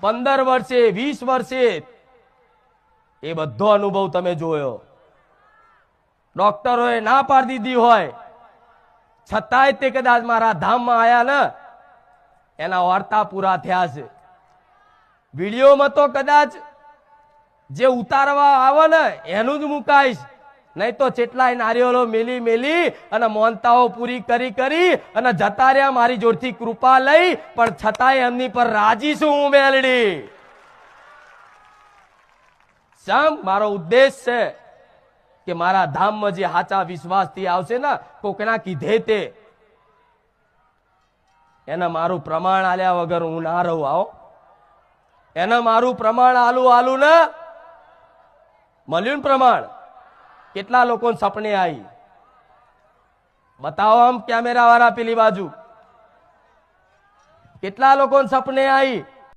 15 વર્ષે 20 વર્ષે એ બધો અનુભવ તમે જોયો. ડોક્ટરોએ ના પાડી દીધી હોય છતાંય તે કદાચ મારા ધામમાં આયા ને એના વાર્તા પૂરા થયા છે. વિડીયોમાં તો કદાચ જે ઉતારવા આવે ને એનું જ મુકાઈશ, નહીં તો કેટલાય નારિયેળો મેલી મેલી અને મોનતાઓ પૂરી કરી કરી અને જતા રહ્યા મારી જોડથી કૃપા લઈ, પણ છતાંય એમની પર રાજી છું હું મેલડી. સમ મારો ઉદ્દેશ છે કે મારા ધામમાં જે સાચા વિશ્વાસથી આવશે ને કોકના કીધે તે એને મારું પ્રમાણ આલ્યા વગર હું ના રહું. આવો એને મારું પ્રમાણ આલું ને મળ્યું ને પ્રમાણ. કેટલા લોકોને સપને આવી બતાવો આમ કેમેરા વાળા પેલી બાજુ. કેટલા લોકોને સપને આવી